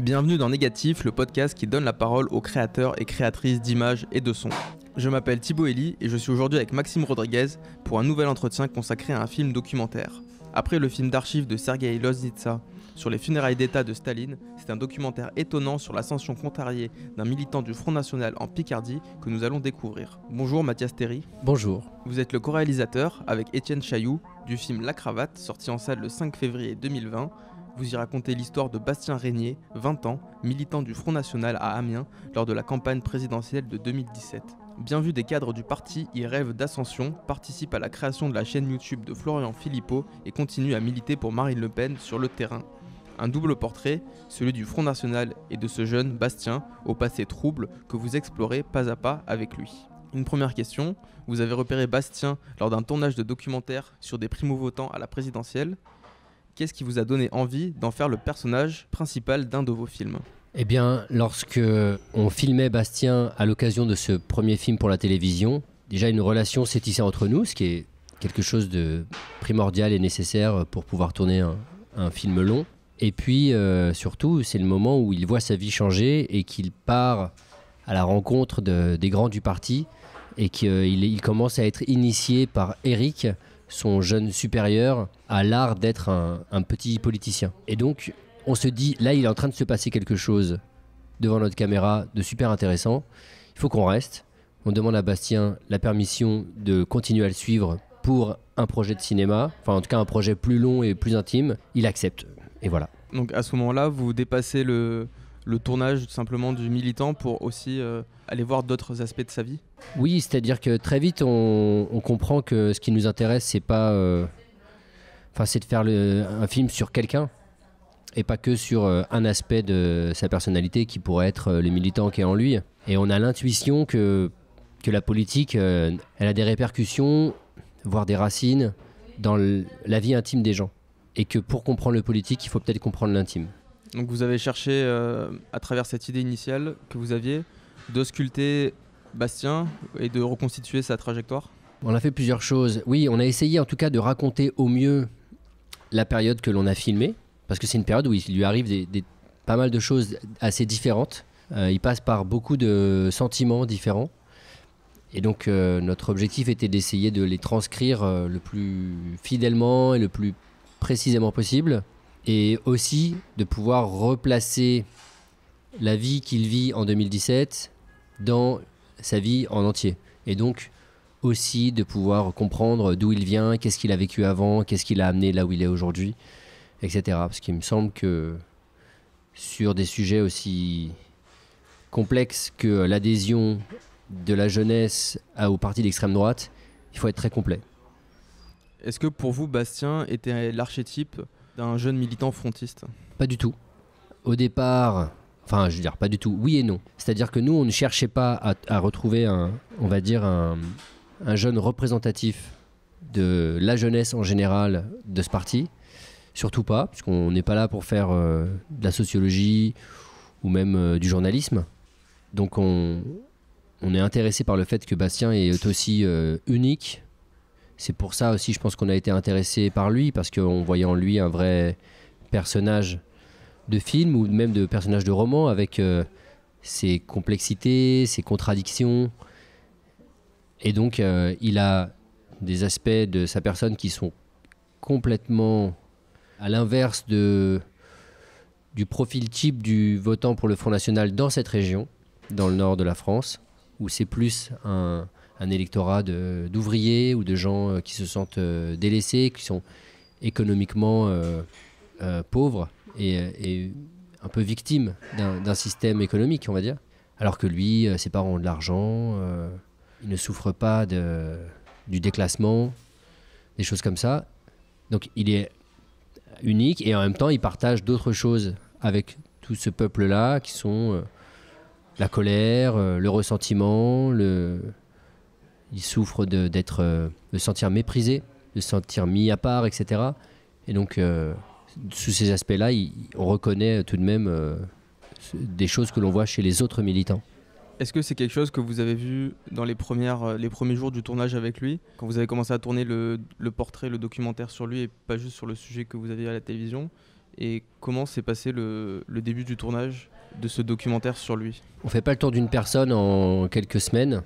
Bienvenue dans Négatif, le podcast qui donne la parole aux créateurs et créatrices d'images et de sons. Je m'appelle Thibaut Elie et je suis aujourd'hui avec Maxime Rodriguez pour un nouvel entretien consacré à un film documentaire. Après le film d'archives de Sergueï Loznitsa sur les funérailles d'État de Staline, c'est un documentaire étonnant sur l'ascension contrariée d'un militant du Front National en Picardie que nous allons découvrir. Bonjour Mathias Théry. Bonjour. Vous êtes le co-réalisateur avec Étienne Chailloux du film La Cravate, sorti en salle le 5 février 2020. Vous y racontez l'histoire de Bastien Régnier, 20 ans, militant du Front National à Amiens lors de la campagne présidentielle de 2017. Bien vu des cadres du parti, il rêve d'ascension, participe à la création de la chaîne YouTube de Florian Philippot et continue à militer pour Marine Le Pen sur le terrain. Un double portrait, celui du Front National et de ce jeune Bastien au passé trouble que vous explorez pas à pas avec lui. Une première question, vous avez repéré Bastien lors d'un tournage de documentaire sur des primo-votants à la présidentielle. Qu'est-ce qui vous a donné envie d'en faire le personnage principal d'un de vos films ? Eh bien, lorsque on filmait Bastien à l'occasion de ce premier film pour la télévision, déjà une relation s'est tissée entre nous, ce qui est quelque chose de primordial et nécessaire pour pouvoir tourner un film long. Et puis, surtout, c'est le moment où il voit sa vie changer et qu'il part à la rencontre des grands du parti et qu'il commence à être initié par Eric, son jeune supérieur, à l'art d'être un petit politicien. Et donc, on se dit, là, il est en train de se passer quelque chose devant notre caméra de super intéressant. Il faut qu'on reste. On demande à Bastien la permission de continuer à le suivre pour un projet de cinéma, enfin en tout cas un projet plus long et plus intime. Il accepte. Et voilà. Donc à ce moment-là, vous dépassez le tournage simplement du militant pour aussi aller voir d'autres aspects de sa vie ? Oui, c'est-à-dire que très vite, on comprend que ce qui nous intéresse, c'est pas, c'est de faire un film sur quelqu'un et pas que sur un aspect de sa personnalité qui pourrait être le militant qui est en lui. Et on a l'intuition que la politique, elle a des répercussions, voire des racines dans la vie intime des gens. Et que pour comprendre le politique, il faut peut-être comprendre l'intime. Donc vous avez cherché, à travers cette idée initiale que vous aviez, de sculpter Bastien et de reconstituer sa trajectoire ? On a fait plusieurs choses. Oui, on a essayé en tout cas de raconter au mieux la période que l'on a filmée, parce que c'est une période où il lui arrive pas mal de choses assez différentes. Il passe par beaucoup de sentiments différents. Et donc notre objectif était d'essayer de les transcrire le plus fidèlement et le plus précisément possible, et aussi de pouvoir replacer la vie qu'il vit en 2017 dans sa vie en entier. Et donc aussi de pouvoir comprendre d'où il vient, qu'est-ce qu'il a vécu avant, qu'est-ce qui l'a amené là où il est aujourd'hui, etc. Parce qu'il me semble que sur des sujets aussi complexes que l'adhésion de la jeunesse au parti d'extrême droite, il faut être très complet. Est-ce que pour vous, Bastien était l'archétype d'un jeune militant frontiste ? Pas du tout. Au départ, enfin je veux dire pas du tout, oui et non. C'est-à-dire que nous, on ne cherchait pas à retrouver un jeune représentatif de la jeunesse en général de ce parti. Surtout pas, parce qu'on n'est pas là pour faire de la sociologie ou même du journalisme. Donc on est intéressé par le fait que Bastien est aussi unique. C'est pour ça aussi, je pense qu'on a été intéressé par lui, parce qu'on voyait en lui un vrai personnage de film ou même de personnage de roman, avec ses complexités, ses contradictions. Et donc, il a des aspects de sa personne qui sont complètement à l'inverse du profil type du votant pour le Front National dans cette région, dans le nord de la France, où c'est plus un électorat d'ouvriers ou de gens qui se sentent délaissés, qui sont économiquement pauvres et un peu victimes d'un système économique, on va dire. Alors que lui, ses parents ont de l'argent, il ne souffre pas du déclassement, des choses comme ça. Donc il est unique et en même temps, il partage d'autres choses avec tout ce peuple-là qui sont la colère, le ressentiment, il souffre de se sentir méprisé, de se sentir mis à part, etc. Et donc, sous ces aspects-là, on reconnaît tout de même des choses que l'on voit chez les autres militants. Est-ce que c'est quelque chose que vous avez vu dans les premiers jours du tournage avec lui, quand vous avez commencé à tourner le portrait, le documentaire sur lui et pas juste sur le sujet que vous aviez à la télévision ? Et comment s'est passé le début du tournage de ce documentaire sur lui? On fait pas le tour d'une personne en quelques semaines.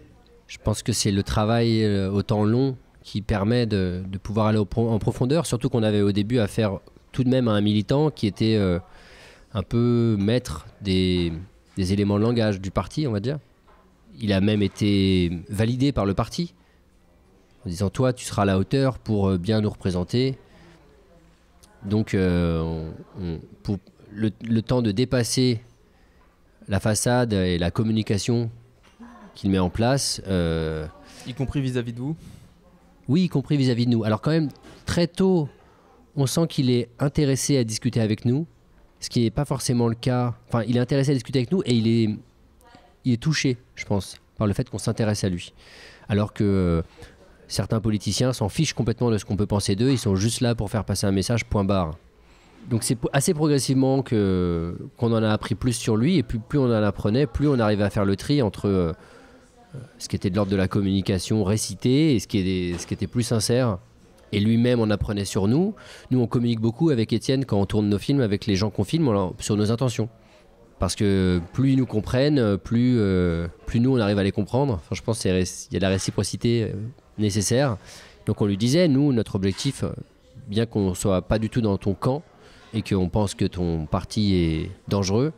Je pense que c'est le travail au temps long qui permet de pouvoir aller en profondeur, surtout qu'on avait au début affaire tout de même à un militant qui était un peu maître des éléments de langage du parti, on va dire. Il a même été validé par le parti, en disant « toi, tu seras à la hauteur pour bien nous représenter ». Donc, pour le temps de dépasser la façade et la communication qu'il met en place... Y compris vis-à-vis de vous? Oui, y compris vis-à-vis de nous. Alors quand même, très tôt, on sent qu'il est intéressé à discuter avec nous, ce qui n'est pas forcément le cas. Enfin, il est intéressé à discuter avec nous et il est touché, je pense, par le fait qu'on s'intéresse à lui. Alors que certains politiciens s'en fichent complètement de ce qu'on peut penser d'eux, ils sont juste là pour faire passer un message, point barre. Donc c'est assez progressivement qu'on en a appris plus sur lui, et plus on en apprenait, plus on arrivait à faire le tri entre ce qui était de l'ordre de la communication récitée et ce qui était plus sincère. Et lui-même en apprenait sur nous. Nous, on communique beaucoup avec Étienne quand on tourne nos films, avec les gens qu'on filme, sur nos intentions. Parce que plus ils nous comprennent, plus nous, on arrive à les comprendre. Enfin, je pense qu'il y a la réciprocité nécessaire. Donc on lui disait, nous, notre objectif, bien qu'on ne soit pas du tout dans ton camp et qu'on pense que ton parti est dangereux,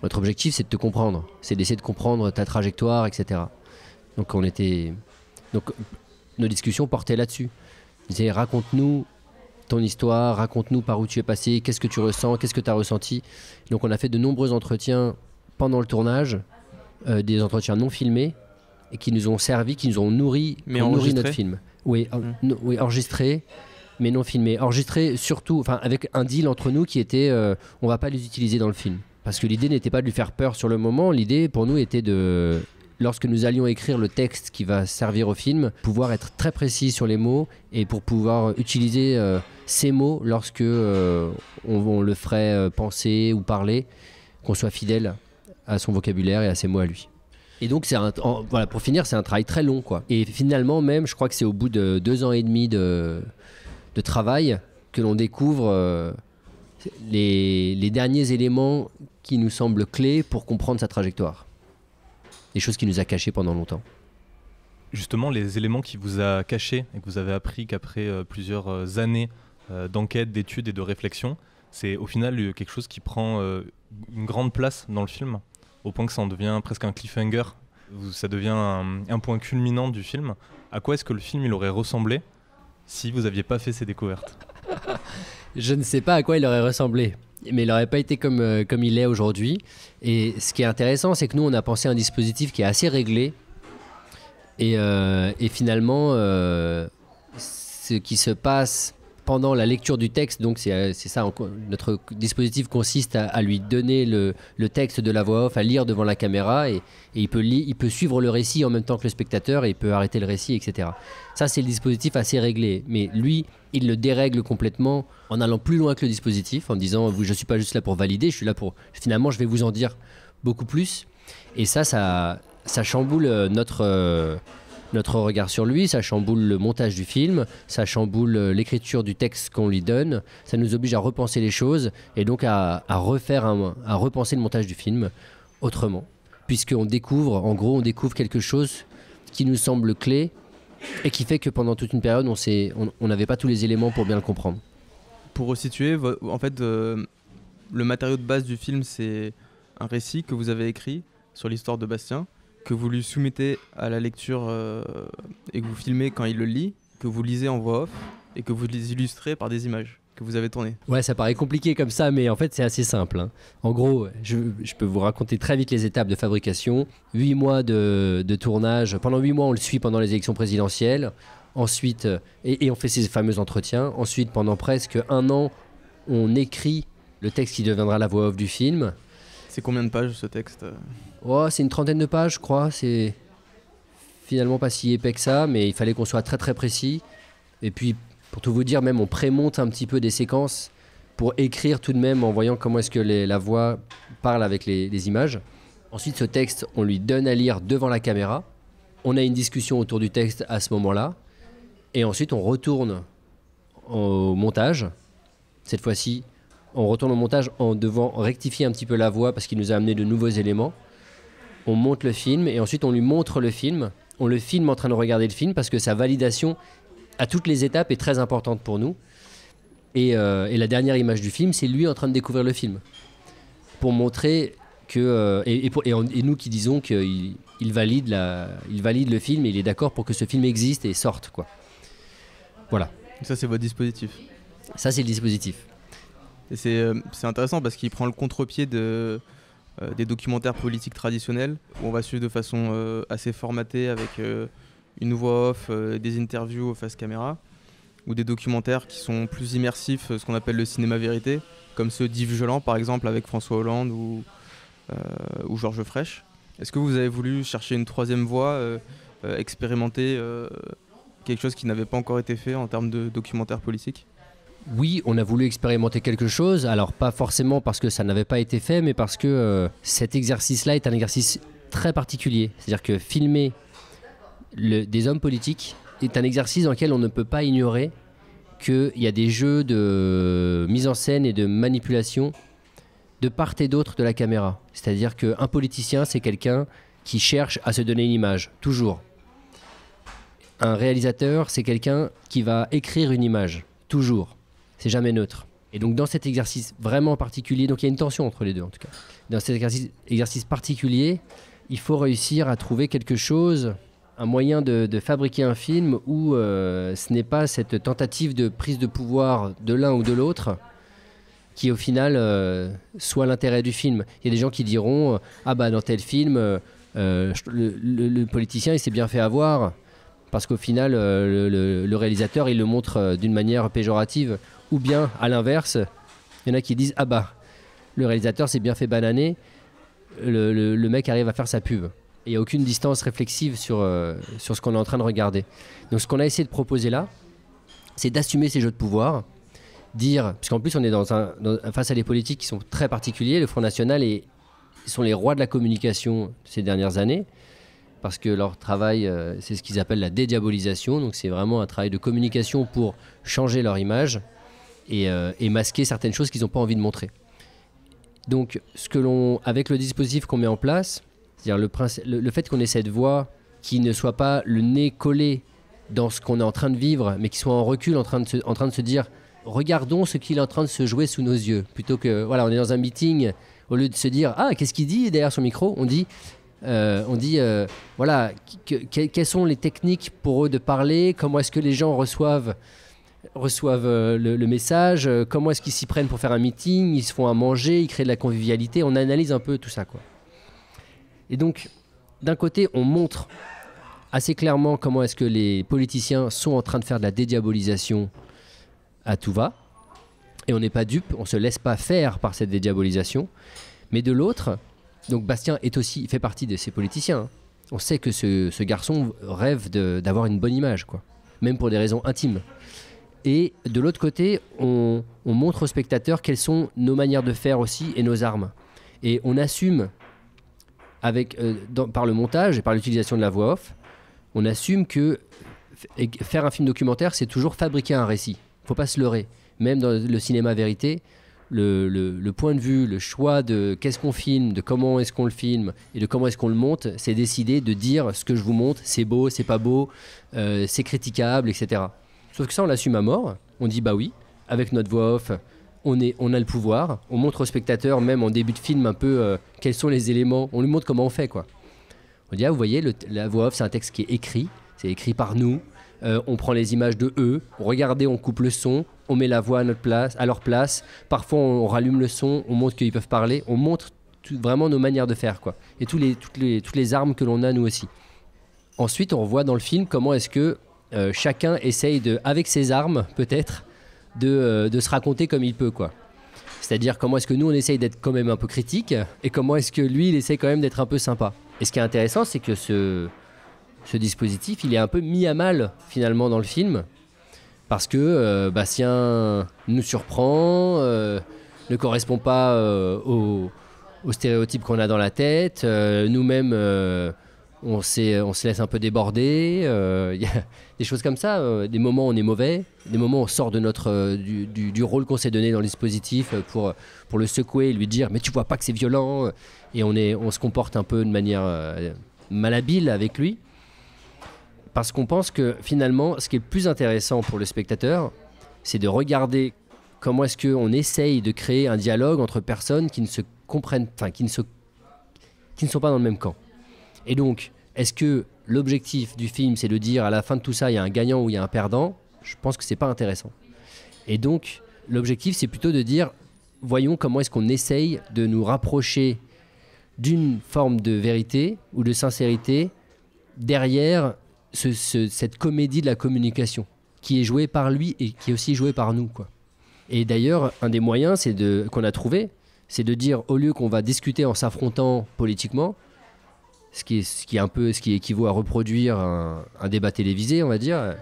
notre objectif, c'est de te comprendre. C'est d'essayer de comprendre ta trajectoire, etc. Donc nos discussions portaient là-dessus. Il disait, raconte-nous ton histoire, raconte-nous par où tu es passé, qu'est-ce que tu ressens, qu'est-ce que tu as ressenti. Donc on a fait de nombreux entretiens pendant le tournage, des entretiens non filmés, et qui nous ont servi, qui nous ont nourri notre film. Oui, oui, enregistrés, mais non filmés. Enregistrés surtout, avec un deal entre nous qui était, on ne va pas les utiliser dans le film. Parce que l'idée n'était pas de lui faire peur sur le moment, l'idée pour nous était de, lorsque nous allions écrire le texte qui va servir au film, pouvoir être très précis sur les mots et pour pouvoir utiliser ces mots lorsque on le ferait penser ou parler, qu'on soit fidèle à son vocabulaire et à ses mots à lui. Et donc, voilà, pour finir, c'est un travail très long, quoi. Et finalement, même, je crois que c'est au bout de 2 ans et demi de travail que l'on découvre les derniers éléments qui nous semblent clés pour comprendre sa trajectoire. Des choses qu'il nous a cachées pendant longtemps. Justement, les éléments qu'il vous a cachés et que vous avez appris qu'après plusieurs années d'enquête, d'études et de réflexion, c'est au final quelque chose qui prend une grande place dans le film, au point que ça en devient presque un cliffhanger. Ça devient un point culminant du film. À quoi est-ce que le film il aurait ressemblé si vous n'aviez pas fait ces découvertes? Je ne sais pas à quoi il aurait ressemblé, mais il n'aurait pas été comme il est aujourd'hui. Et ce qui est intéressant, c'est que nous, on a pensé à un dispositif qui est assez réglé. Et finalement, ce qui se passe pendant la lecture du texte, donc c'est ça, notre dispositif consiste à lui donner le texte de la voix off, à lire devant la caméra, et il peut suivre le récit en même temps que le spectateur, et il peut arrêter le récit, etc. Ça, c'est le dispositif assez réglé. Mais lui, il le dérègle complètement en allant plus loin que le dispositif, en disant « je ne suis pas juste là pour valider, je suis là pour... Finalement, je vais vous en dire beaucoup plus. » Et ça chamboule notre regard sur lui, ça chamboule le montage du film, ça chamboule l'écriture du texte qu'on lui donne, ça nous oblige à repenser les choses et donc à repenser le montage du film autrement. Puisqu'on découvre, en gros, on découvre quelque chose qui nous semble clé et qui fait que pendant toute une période, on n'avait pas tous les éléments pour bien le comprendre. Pour resituer, en fait, le matériau de base du film, c'est un récit que vous avez écrit sur l'histoire de Bastien, que vous lui soumettez à la lecture et que vous filmez quand il le lit, que vous lisez en voix off et que vous les illustrez par des images que vous avez tournées. Ouais, ça paraît compliqué comme ça, mais en fait c'est assez simple, hein. En gros, je peux vous raconter très vite les étapes de fabrication. 8 mois de tournage. Pendant 8 mois, on le suit pendant les élections présidentielles. Ensuite, et on fait ces fameux entretiens. Ensuite, pendant presque 1 an, on écrit le texte qui deviendra la voix off du film. C'est combien de pages ce texte ? C'est une 30aine de pages, je crois. C'est finalement pas si épais que ça, mais il fallait qu'on soit très très précis. Et puis, pour tout vous dire, même on prémonte un petit peu des séquences pour écrire tout de même en voyant comment est-ce que la voix parle avec les images. Ensuite, ce texte, on lui donne à lire devant la caméra. On a une discussion autour du texte à ce moment-là. Et ensuite, on retourne au montage. Cette fois-ci, on retourne au montage en devant rectifier un petit peu la voix parce qu'il nous a amené de nouveaux éléments. On monte le film et ensuite on lui montre le film. On le filme en train de regarder le film parce que sa validation à toutes les étapes est très importante pour nous. Et la dernière image du film, c'est lui en train de découvrir le film. Pour montrer que... et nous qui disons qu'il valide le film et il est d'accord pour que ce film existe et sorte, quoi. Voilà. Ça, c'est votre dispositif. Ça, c'est le dispositif. Et c'est intéressant parce qu'il prend le contre-pied des documentaires politiques traditionnels où on va suivre de façon assez formatée avec une voix off, des interviews face caméra, ou des documentaires qui sont plus immersifs, ce qu'on appelle le cinéma vérité, comme ceux d'Yves Geland par exemple avec François Hollande ou Georges Frêche. Est-ce que vous avez voulu chercher une troisième voie, expérimenter quelque chose qui n'avait pas encore été fait en termes de documentaire politique ? Oui, on a voulu expérimenter quelque chose, alors pas forcément parce que ça n'avait pas été fait, mais parce que cet exercice-là est un exercice très particulier. C'est-à-dire que filmer des hommes politiques est un exercice dans lequel on ne peut pas ignorer qu'il y a des jeux de mise en scène et de manipulation de part et d'autre de la caméra. C'est-à-dire qu'un politicien, c'est quelqu'un qui cherche à se donner une image, toujours. Un réalisateur, c'est quelqu'un qui va écrire une image, toujours. C'est jamais neutre. Et donc dans cet exercice vraiment particulier, donc il y a une tension entre les deux en tout cas. Dans cet exercice particulier, il faut réussir à trouver quelque chose, un moyen de fabriquer un film où ce n'est pas cette tentative de prise de pouvoir de l'un ou de l'autre qui au final soit l'intérêt du film. Il y a des gens qui diront ah bah dans tel film le politicien il s'est bien fait avoir parce qu'au final le réalisateur il le montre d'une manière péjorative, ou bien à l'inverse il y en a qui disent ah bah le réalisateur s'est bien fait bananer, le mec arrive à faire sa pub. Il n'y a aucune distance réflexive sur ce qu'on est en train de regarder. Donc ce qu'on a essayé de proposer là, c'est d'assumer ces jeux de pouvoir, dire, parce qu'en plus on est face à des politiques qui sont très particuliers, le Front National sont les rois de la communication ces dernières années, parce que leur travail, c'est ce qu'ils appellent la dédiabolisation, donc c'est vraiment un travail de communication pour changer leur image et masquer certaines choses qu'ils n'ont pas envie de montrer. Donc avec le dispositif qu'on met en place, c'est-à-dire le fait qu'on ait cette voix qui ne soit pas le nez collé dans ce qu'on est en train de vivre, mais qui soit en recul, en train de se dire regardons ce qu'il est en train de se jouer sous nos yeux, plutôt que voilà, on est dans un meeting, au lieu de se dire ah qu'est-ce qu'il dit derrière son micro, on dit voilà quelles sont les techniques pour eux de parler, comment est-ce que les gens reçoivent le message, comment est-ce qu'ils s'y prennent pour faire un meeting, ils se font à manger, ils créent de la convivialité, on analyse un peu tout ça quoi. Et donc, d'un côté, on montre assez clairement comment est-ce que les politiciens sont en train de faire de la dédiabolisation à tout va. Et on n'est pas dupe, on ne se laisse pas faire par cette dédiabolisation. Mais de l'autre, donc Bastien fait partie de ces politiciens. Hein. On sait que ce garçon rêve d'avoir une bonne image, quoi. Même pour des raisons intimes. Et de l'autre côté, on montre aux spectateurs quelles sont nos manières de faire aussi et nos armes. Et on assume... par le montage et par l'utilisation de la voix off, on assume que faire un film documentaire, c'est toujours fabriquer un récit. Il ne faut pas se leurrer. Même dans le cinéma vérité, le point de vue, le choix de qu'est-ce qu'on filme, de comment est-ce qu'on le filme et de comment est-ce qu'on le monte, c'est décider de dire ce que je vous montre, c'est beau, c'est pas beau, c'est critiquable, etc. Sauf que ça, on l'assume à mort. On dit bah oui, avec notre voix off, on a le pouvoir, on montre au spectateur, même en début de film, un peu quels sont les éléments, on lui montre comment on fait, quoi. On dit, ah, vous voyez, la voix off, c'est un texte qui est écrit, c'est écrit par nous, on prend les images de eux, regardez, on coupe le son, on met la voix à leur place, parfois on rallume le son, on montre qu'ils peuvent parler, on montre vraiment nos manières de faire, quoi. Et toutes les armes que l'on a, nous aussi. Ensuite, on revoit dans le film comment est-ce que chacun essaye avec ses armes, peut-être, de se raconter comme il peut, quoi. C'est-à-dire comment est-ce que nous on essaye d'être quand même un peu critique et comment est-ce que lui il essaye quand même d'être un peu sympa. Et ce qui est intéressant, c'est que ce dispositif il est un peu mis à mal finalement dans le film parce que Bastien nous surprend, ne correspond pas aux stéréotypes qu'on a dans la tête, nous-mêmes se laisse un peu déborder. Il y a des choses comme ça. Des moments où on est mauvais, des moments où on sort de du rôle qu'on s'est donné dans le dispositif pour le secouer et lui dire mais tu vois pas que c'est violent. Et on se comporte un peu de manière malhabile avec lui. Parce qu'on pense que finalement, ce qui est le plus intéressant pour le spectateur, c'est de regarder comment est-ce qu'on essaye de créer un dialogue entre personnes qui ne se comprennent, enfin qui ne sont pas dans le même camp. Et donc, est-ce que l'objectif du film, c'est de dire à la fin de tout ça, il y a un gagnant ou il y a un perdant? Je pense que c'est pas intéressant. Et donc, l'objectif, c'est plutôt de dire, voyons comment est-ce qu'on essaye de nous rapprocher d'une forme de vérité ou de sincérité derrière cette comédie de la communication qui est jouée par lui et qui est aussi jouée par nous, quoi. Et d'ailleurs, un des moyens qu'on a trouvé, c'est de dire, au lieu qu'on va discuter en s'affrontant politiquement, ce qui équivaut à reproduire un débat télévisé, on va dire,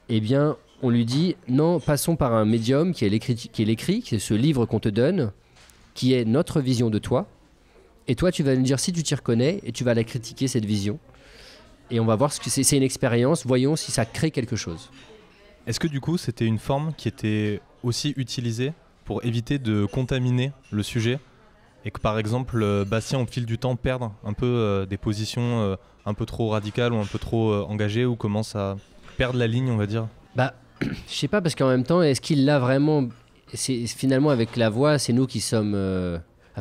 eh bien, on lui dit, non, passons par un médium qui est l'écrit, qui est ce livre qu'on te donne, qui est notre vision de toi, et toi, tu vas nous dire si tu t'y reconnais, et tu vas la critiquer, cette vision, et on va voir ce que c'est une expérience, voyons si ça crée quelque chose. Est-ce que du coup, c'était une forme qui était aussi utilisée pour éviter de contaminer le sujet et que par exemple Bastien au fil du temps perde un peu des positions un peu trop radicales ou un peu trop engagées ou commence à perdre la ligne, on va dire? Je sais pas, parce qu'en même temps, est-ce qu'il l'a vraiment? Finalement, avec la voix, c'est nous qui sommes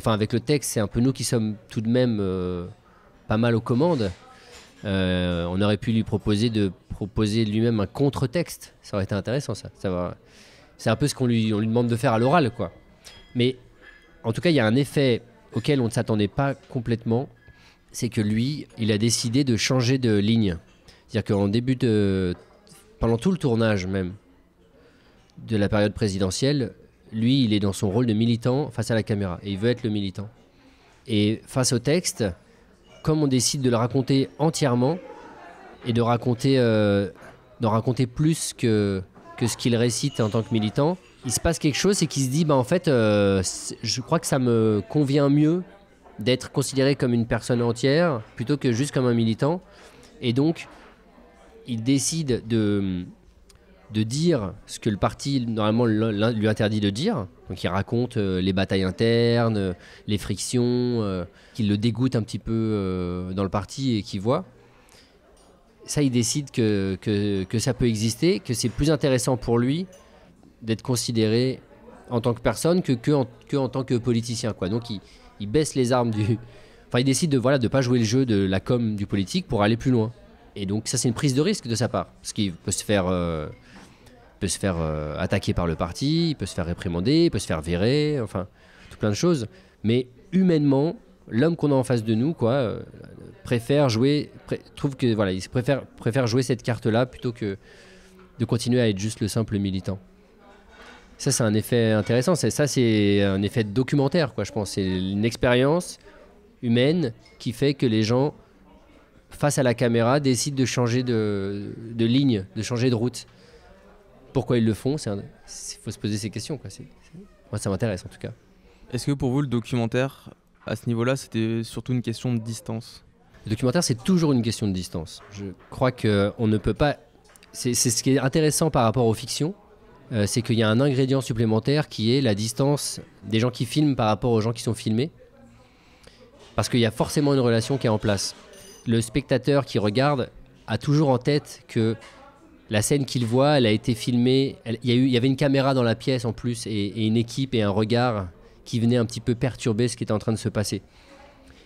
avec le texte, c'est un peu nous qui sommes tout de même pas mal aux commandes. On aurait pu lui proposer de proposer lui-même un contre-texte, ça aurait été intéressant, ça c'est un peu ce qu'on lui demande de faire à l'oral, quoi. Mais en tout cas, il y a un effet auquel on ne s'attendait pas complètement, c'est que lui, il a décidé de changer de ligne. C'est-à-dire pendant tout le tournage même de la période présidentielle, lui, il est dans son rôle de militant face à la caméra, et il veut être le militant. Et face au texte, comme on décide de le raconter entièrement, et d'en raconter plus que ce qu'il récite en tant que militant, il se passe quelque chose, c'est qu'il se dit, en fait, je crois que ça me convient mieux d'être considéré comme une personne entière plutôt que juste comme un militant. Et donc, il décide de dire ce que le parti, normalement, lui interdit de dire. Donc, il raconte les batailles internes, les frictions, qui le dégoûtent un petit peu dans le parti et qu'il voit. Ça, il décide que ça peut exister, que c'est plus intéressant pour lui d'être considéré en tant que personne que en tant que politicien, quoi. Donc il baisse les armes il décide de pas jouer le jeu de la com du politique pour aller plus loin. Et donc ça, c'est une prise de risque de sa part, parce qu'il peut se faire attaquer par le parti, il peut se faire réprimander, il peut se faire virer, tout plein de choses. Mais humainement, l'homme qu'on a en face de nous, quoi, préfère jouer cette carte-là plutôt que de continuer à être juste le simple militant. Ça, c'est un effet intéressant. C'est un effet documentaire, quoi, je pense. C'est une expérience humaine qui fait que les gens, face à la caméra, décident de changer de ligne, de changer de route. Pourquoi ils le font? Il faut se poser ces questions, quoi. Moi, ça m'intéresse, en tout cas. Est-ce que pour vous, le documentaire, à ce niveau-là, c'était surtout une question de distance? Le documentaire, c'est toujours une question de distance. Je crois qu'on ne peut pas... C'est ce qui est intéressant par rapport aux fictions, c'est qu'il y a un ingrédient supplémentaire qui est la distance des gens qui filment par rapport aux gens qui sont filmés. Parce qu'il y a forcément une relation qui est en place. Le spectateur qui regarde a toujours en tête que la scène qu'il voit, elle a été filmée. Il y avait une caméra dans la pièce en plus et une équipe et un regard qui venait un petit peu perturber ce qui était en train de se passer.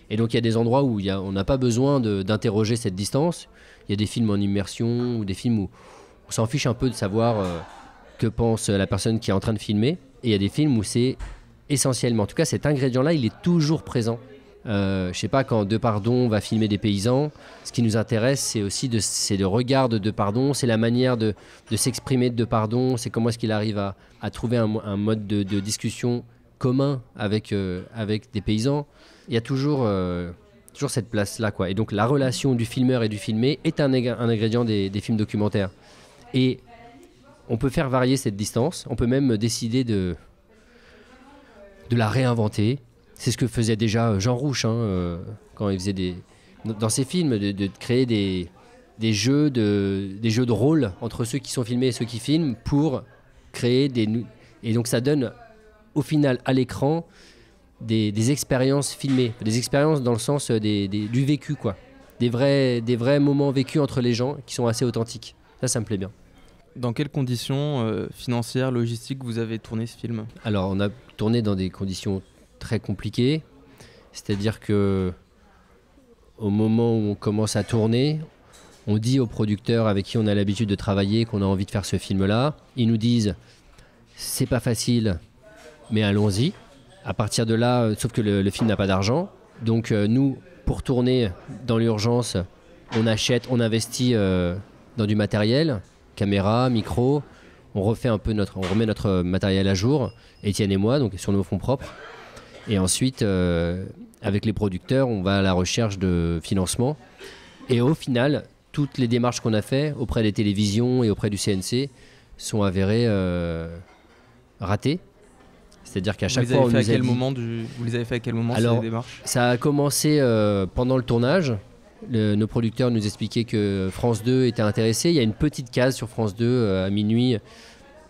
Et donc il y a des endroits où on n'a pas besoin d'interroger cette distance. Il y a des films en immersion ou des films où on s'en fiche un peu de savoir que pense la personne qui est en train de filmer. Et il y a des films où c'est essentiellement, en tout cas cet ingrédient-là, il est toujours présent. Je sais pas, quand Depardon va filmer des paysans, ce qui nous intéresse, c'est aussi c'est le regard de Depardon, c'est la manière de s'exprimer de Depardon, c'est comment est-ce qu'il arrive à trouver un mode de discussion commun avec des paysans. Il y a toujours cette place-là, quoi. Et donc la relation du filmeur et du filmé est un ingrédient des films documentaires. Et on peut faire varier cette distance, on peut même décider de la réinventer. C'est ce que faisait déjà Jean Rouch quand il faisait dans ces films, de créer des jeux de rôle entre ceux qui sont filmés et ceux qui filment pour créer et donc ça donne au final à l'écran des expériences filmées, des expériences dans le sens du vécu, quoi. Des vrais moments vécus entre les gens qui sont assez authentiques. Ça me plaît bien. Dans quelles conditions financières, logistiques vous avez tourné ce film ? Alors, on a tourné dans des conditions très compliquées. C'est-à-dire que au moment où on commence à tourner, on dit aux producteurs avec qui on a l'habitude de travailler qu'on a envie de faire ce film-là. Ils nous disent « c'est pas facile, mais allons-y ». À partir de là, sauf que le film n'a pas d'argent. Donc nous, pour tourner dans l'urgence, on investit dans du matériel, caméra, micro. On remet notre matériel à jour, Étienne et moi, donc sur nos fonds propres. Et ensuite, avec les producteurs, on va à la recherche de financement. Et au final, toutes les démarches qu'on a faites auprès des télévisions et auprès du CNC sont avérées ratées. C'est-à-dire qu'à chaque fois, on nous a dit... Vous les avez fait à quel moment, Alors, ces démarches ? Ça a commencé pendant le tournage. Nos producteurs nous expliquaient que France 2 était intéressé. Il y a une petite case sur France 2 à minuit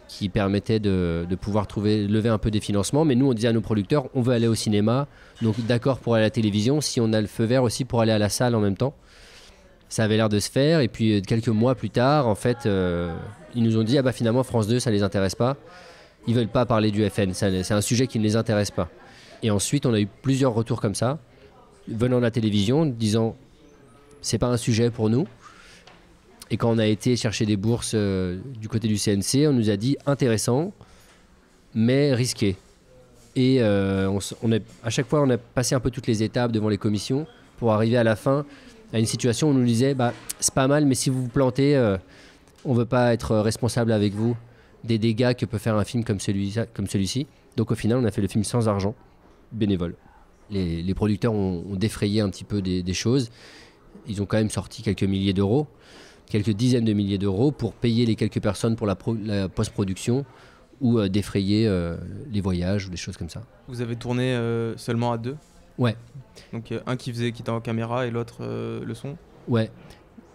qui permettait de pouvoir lever un peu des financements. Mais nous, on disait à nos producteurs, on veut aller au cinéma. Donc d'accord pour aller à la télévision, si on a le feu vert aussi pour aller à la salle en même temps. Ça avait l'air de se faire. Et puis quelques mois plus tard, en fait, ils nous ont dit, finalement, France 2, ça ne les intéresse pas. Ils ne veulent pas parler du FN. C'est un sujet qui ne les intéresse pas. Et ensuite, on a eu plusieurs retours comme ça, venant de la télévision, disant, c'est pas un sujet pour nous. Et quand on a été chercher des bourses du côté du CNC, on nous a dit intéressant, mais risqué. Et à chaque fois, on a passé un peu toutes les étapes devant les commissions pour arriver à la fin à une situation où on nous disait c'est pas mal, mais si vous vous plantez, on ne veut pas être responsable avec vous des dégâts que peut faire un film comme celui-ci. Donc au final, on a fait le film sans argent, bénévole. Les producteurs ont défrayé un petit peu des choses. Ils ont quand même sorti quelques milliers d'euros, quelques dizaines de milliers d'euros pour payer les quelques personnes pour la post-production ou défrayer les voyages ou des choses comme ça. Vous avez tourné seulement à deux ? Ouais. Donc un qui était en caméra et l'autre le son ? Ouais.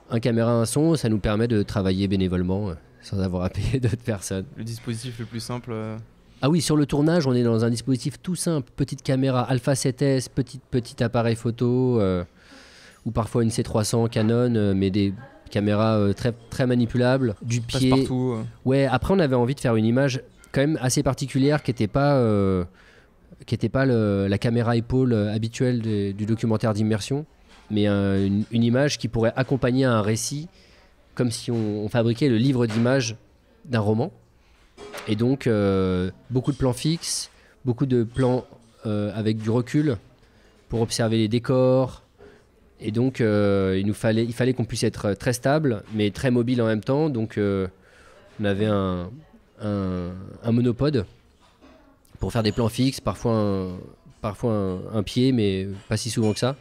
Un caméra, un son, ça nous permet de travailler bénévolement sans avoir à payer d'autres personnes. Le dispositif le plus simple Ah oui, sur le tournage, on est dans un dispositif tout simple. Petite caméra Alpha 7S, petit appareil photo, ou parfois une C300 Canon, mais des caméras très, très manipulables, du pied. Passe-partout. Ouais, après on avait envie de faire une image quand même assez particulière qui n'était pas, la caméra épaule habituelle du documentaire d'immersion, mais une image qui pourrait accompagner un récit, comme si on fabriquait le livre d'images d'un roman. Et donc, beaucoup de plans fixes, beaucoup de plans avec du recul pour observer les décors. Et donc, il fallait qu'on puisse être très stable, mais très mobile en même temps. Donc, on avait un monopode pour faire des plans fixes, parfois un pied, mais pas si souvent que ça.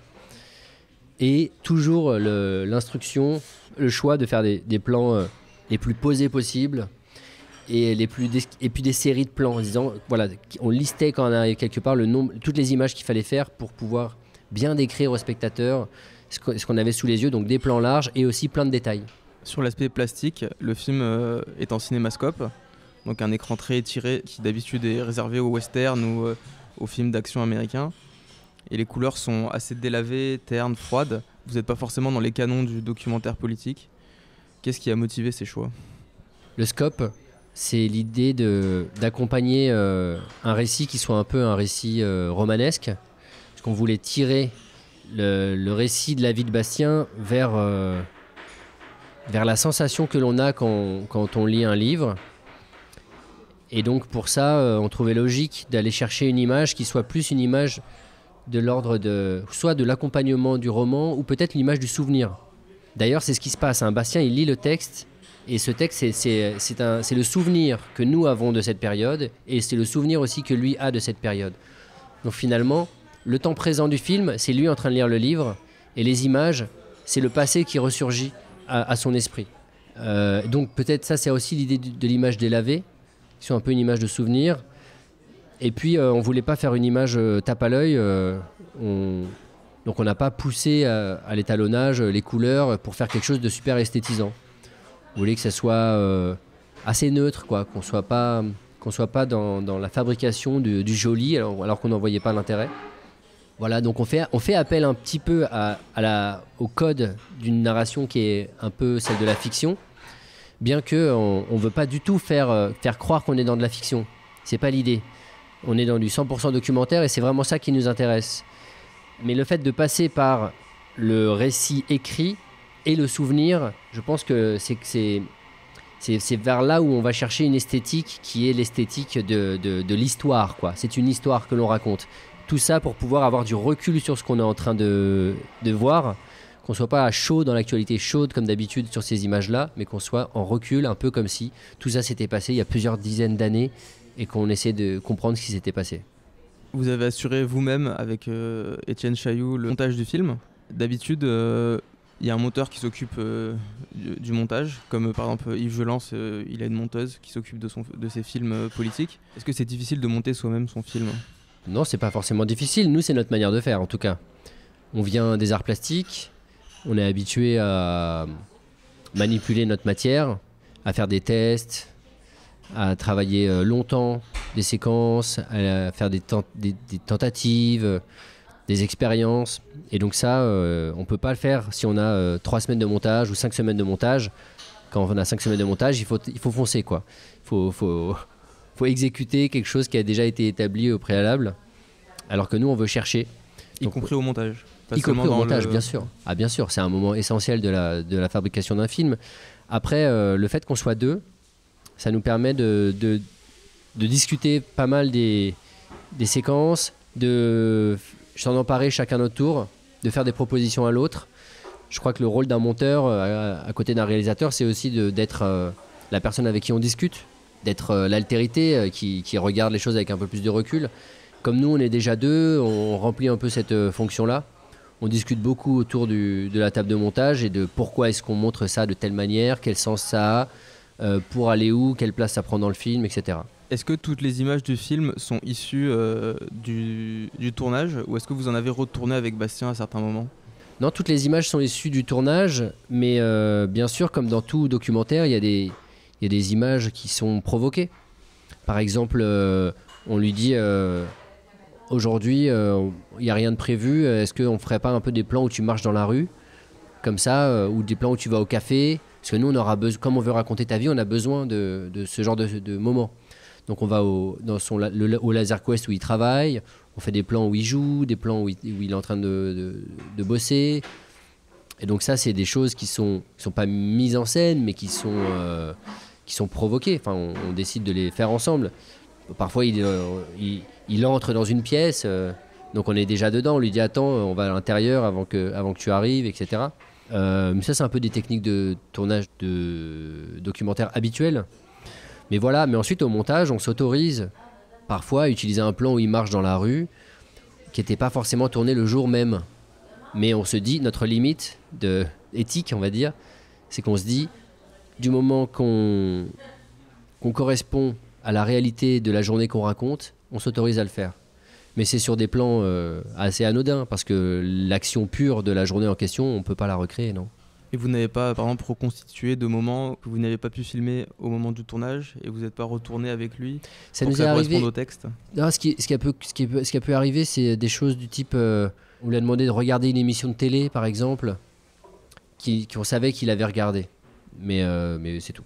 Et toujours l'instruction, le choix de faire des plans les plus posés possibles et puis des séries de plans en disant, voilà, on listait quand on arrivait quelque part le nombre, toutes les images qu'il fallait faire pour pouvoir bien décrire au spectateur ce qu'on avait sous les yeux, donc des plans larges et aussi plein de détails. Sur l'aspect plastique, le film est en cinémascope, donc un écran très étiré qui d'habitude est réservé aux westerns ou aux films d'action américains. Et les couleurs sont assez délavées, ternes, froides. Vous n'êtes pas forcément dans les canons du documentaire politique. Qu'est-ce qui a motivé ces choix ? Le scope, c'est l'idée d'accompagner un récit qui soit un peu un récit romanesque. Parce qu'on voulait tirer le récit de la vie de Bastien vers la sensation que l'on a quand on lit un livre. Et donc pour ça, on trouvait logique d'aller chercher une image qui soit plus une image de l'ordre soit de l'accompagnement du roman ou peut-être l'image du souvenir. D'ailleurs, c'est ce qui se passe. Bastien, il lit le texte et ce texte, c'est le souvenir que nous avons de cette période et c'est le souvenir aussi que lui a de cette période. Donc finalement, le temps présent du film, c'est lui en train de lire le livre et les images, c'est le passé qui ressurgit à son esprit. Donc peut-être ça, c'est aussi l'idée de l'image délavée, qui sont un peu une image de souvenir. Et puis, on ne voulait pas faire une image tape à l'œil. On Donc on n'a pas poussé à l'étalonnage les couleurs pour faire quelque chose de super esthétisant. Vous voulez que ça soit assez neutre, quoi, qu'on soit pas dans la fabrication du joli alors qu'on n'en voyait pas l'intérêt. Voilà, donc on fait appel un petit peu au code d'une narration qui est un peu celle de la fiction, bien qu'on ne veut pas du tout faire croire qu'on est dans de la fiction. C'est pas l'idée. On est dans du 100% documentaire et c'est vraiment ça qui nous intéresse. Mais le fait de passer par le récit écrit et le souvenir, je pense que c'est vers là où on va chercher une esthétique qui est l'esthétique de l'histoire, quoi. C'est une histoire que l'on raconte. Tout ça pour pouvoir avoir du recul sur ce qu'on est en train de voir, qu'on ne soit pas à chaud dans l'actualité chaude comme d'habitude sur ces images-là, mais qu'on soit en recul, un peu comme si tout ça s'était passé il y a plusieurs dizaines d'années et qu'on essaie de comprendre ce qui s'était passé. Vous avez assuré vous-même avec Étienne Chailloux le montage du film. D'habitude, il y a un monteur qui s'occupe du montage, comme par exemple Yves Gelance, il a une monteuse qui s'occupe de ses films politiques. Est-ce que c'est difficile de monter soi-même son film ? Non, c'est pas forcément difficile. Nous, c'est notre manière de faire, en tout cas. On vient des arts plastiques, on est habitué à manipuler notre matière, à faire des tests, à travailler longtemps des séquences, à faire des tentatives, des expériences. Et donc ça, on ne peut pas le faire si on a 3 semaines de montage ou 5 semaines de montage. Quand on a 5 semaines de montage, il faut foncer, quoi. Il faut exécuter quelque chose qui a déjà été établi au préalable, alors que nous, on veut chercher. Y compris au montage. Y compris au montage, bien sûr. Ah, bien sûr, c'est un moment essentiel de la fabrication d'un film. Après, le fait qu'on soit 2, ça nous permet de discuter pas mal des séquences, de s'en emparer chacun notre tour, de faire des propositions à l'autre. Je crois que le rôle d'un monteur, à côté d'un réalisateur, c'est aussi d'être la personne avec qui on discute, d'être l'altérité qui regarde les choses avec un peu plus de recul. Comme nous, on est déjà 2, on remplit un peu cette fonction-là. On discute beaucoup autour de la table de montage et de pourquoi est-ce qu'on montre ça de telle manière, quel sens ça a, pour aller où, quelle place ça prend dans le film, etc. Est-ce que toutes les images du film sont issues du tournage ou est-ce que vous en avez retourné avec Bastien à certains moments ? Non, toutes les images sont issues du tournage, mais bien sûr, comme dans tout documentaire, il y a des images qui sont provoquées. Par exemple, on lui dit aujourd'hui, il n'y a rien de prévu, est-ce qu'on ne ferait pas un peu des plans où tu marches dans la rue, comme ça, ou des plans où tu vas au café ? Parce que nous, on aura besoin, comme on veut raconter ta vie, on a besoin de ce genre de moments. Donc on va au Laser Quest où il travaille, on fait des plans où il joue, des plans où il est en train de Et donc ça, c'est des choses qui sont pas mises en scène, mais qui sont provoquées. Enfin, on décide de les faire ensemble. Parfois, il entre dans une pièce, donc on est déjà dedans. On lui dit attends, on va à l'intérieur avant que tu arrives, etc. Mais ça, c'est un peu des techniques de tournage de documentaire habituelles. Mais voilà, mais ensuite au montage, on s'autorise parfois à utiliser un plan où il marche dans la rue, qui n'était pas forcément tourné le jour même. Mais on se dit, notre limite éthique, on va dire, c'est qu'on se dit, du moment qu'on correspond à la réalité de la journée qu'on raconte, on s'autorise à le faire. Mais c'est sur des plans assez anodins, parce que l'action pure de la journée en question, on ne peut pas la recréer, non. Et vous n'avez pas, par exemple, reconstitué de moments que vous n'avez pas pu filmer au moment du tournage et vous n'êtes pas retourné avec lui ça pour nous que est ça arrivé. corresponde au texte ? Non, ce qui a pu arriver, c'est des choses du type... on lui a demandé de regarder une émission de télé, par exemple, qu'on savait qu'il avait regardé. Mais c'est tout.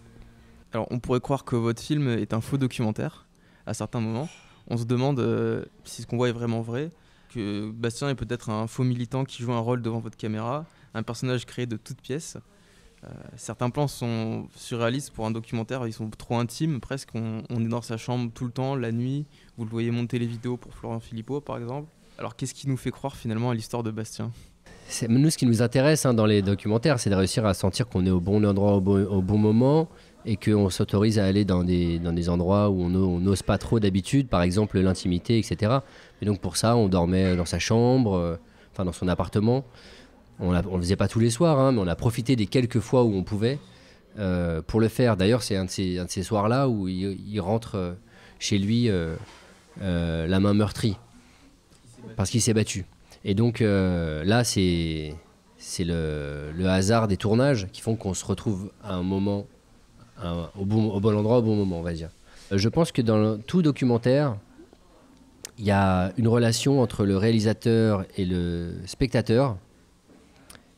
Alors, on pourrait croire que votre film est un faux documentaire à certains moments. On se demande si ce qu'on voit est vraiment vrai, que Bastien est peut-être un faux militant qui joue un rôle devant votre caméra, un personnage créé de toutes pièces. Certains plans sont surréalistes pour un documentaire, ils sont trop intimes presque. On est dans sa chambre tout le temps, la nuit. Vous le voyez monter les vidéos pour Florian Philippot, par exemple. Alors, qu'est-ce qui nous fait croire finalement à l'histoire de Bastien ? Nous, ce qui nous intéresse dans les documentaires, c'est de réussir à sentir qu'on est au bon endroit au bon moment et qu'on s'autorise à aller dans des endroits où on n'ose pas trop d'habitude, par exemple l'intimité, etc. Et donc pour ça, on dormait dans sa chambre, dans son appartement. On ne le faisait pas tous les soirs, mais on a profité des quelques fois où on pouvait pour le faire. D'ailleurs, c'est un de ces soirs-là où il rentre chez lui la main meurtrie parce qu'il s'est battu. Et donc là, c'est le hasard des tournages qui font qu'on se retrouve à un moment, au bon endroit, au bon moment, on va dire. Je pense que dans tout documentaire, il y a une relation entre le réalisateur et le spectateur,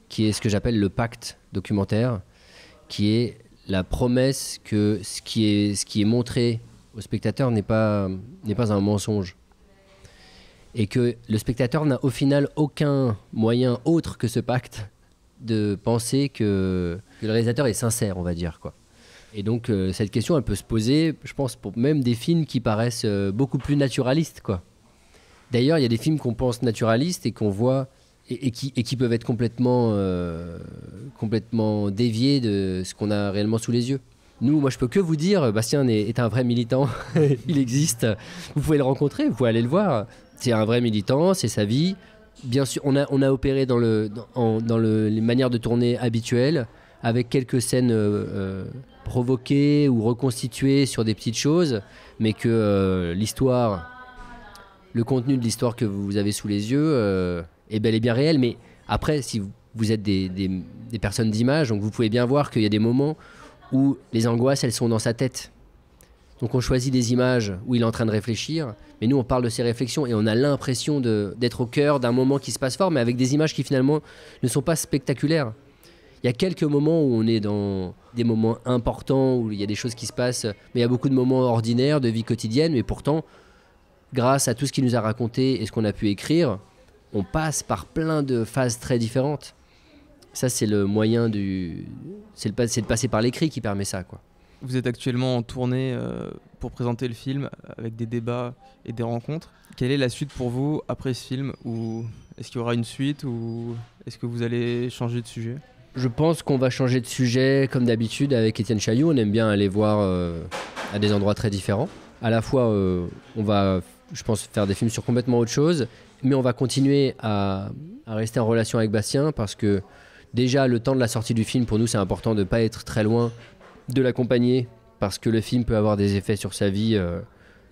qui est ce que j'appelle le pacte documentaire, qui est la promesse que ce qui est montré au spectateur n'est pas un mensonge. Et que le spectateur n'a au final aucun moyen autre que ce pacte de penser que le réalisateur est sincère, on va dire, quoi. Et donc cette question, elle peut se poser, je pense, pour même des films qui paraissent beaucoup plus naturalistes, quoi. D'ailleurs, il y a des films qu'on pense naturalistes et qu'on voit et qui peuvent être complètement déviés de ce qu'on a réellement sous les yeux. Nous, moi, je peux que vous dire, Bastien est un vrai militant. Il existe. Vous pouvez le rencontrer, vous pouvez aller le voir. C'est un vrai militant, c'est sa vie. Bien sûr, on a opéré dans les manières de tourner habituelles, avec quelques scènes provoquées ou reconstituées sur des petites choses, mais que l'histoire, le contenu de l'histoire que vous avez sous les yeux est bel et bien réel. Mais après, si vous êtes des personnes d'image, donc vous pouvez bien voir qu'il y a des moments où les angoisses, elles sont dans sa tête. Donc on choisit des images où il est en train de réfléchir, mais nous on parle de ses réflexions et on a l'impression d'être au cœur d'un moment qui se passe fort, mais avec des images qui finalement ne sont pas spectaculaires. Il y a quelques moments où on est dans des moments importants, où il y a des choses qui se passent, mais il y a beaucoup de moments ordinaires, de vie quotidienne, mais pourtant, grâce à tout ce qu'il nous a raconté et ce qu'on a pu écrire, on passe par plein de phases très différentes. Ça, c'est le moyen c'est de passer par l'écrit qui permet ça, quoi. Vous êtes actuellement en tournée pour présenter le film avec des débats et des rencontres. Quelle est la suite pour vous après ce film? Ou est-ce qu'il y aura une suite ou est-ce que vous allez changer de sujet? Je pense qu'on va changer de sujet comme d'habitude avec Étienne Chailloux. On aime bien aller voir à des endroits très différents. À la fois, on va, je pense, faire des films sur complètement autre chose, mais on va continuer à rester en relation avec Bastien parce que déjà, le temps de la sortie du film, pour nous, c'est important de ne pas être très loin, de l'accompagner parce que le film peut avoir des effets sur sa vie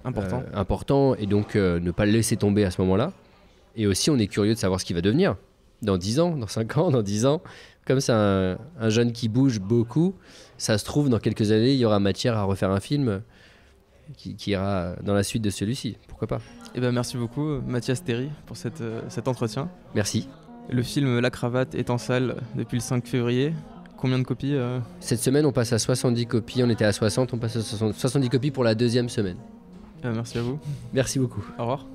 importants et donc ne pas le laisser tomber à ce moment-là. Et aussi, on est curieux de savoir ce qu'il va devenir dans 10 ans, dans 5 ans, dans 10 ans. Comme c'est un jeune qui bouge beaucoup, ça se trouve, dans quelques années, il y aura matière à refaire un film qui ira dans la suite de celui-ci. Pourquoi pas? Eh ben, merci beaucoup, Mathias Théry, pour cet entretien. Merci. Le film La Cravate est en salle depuis le 5 février. Combien de copies Cette semaine, on passe à 70 copies. On était à 60, on passe à 70 copies pour la 2e semaine. Merci à vous. Merci beaucoup. Au revoir.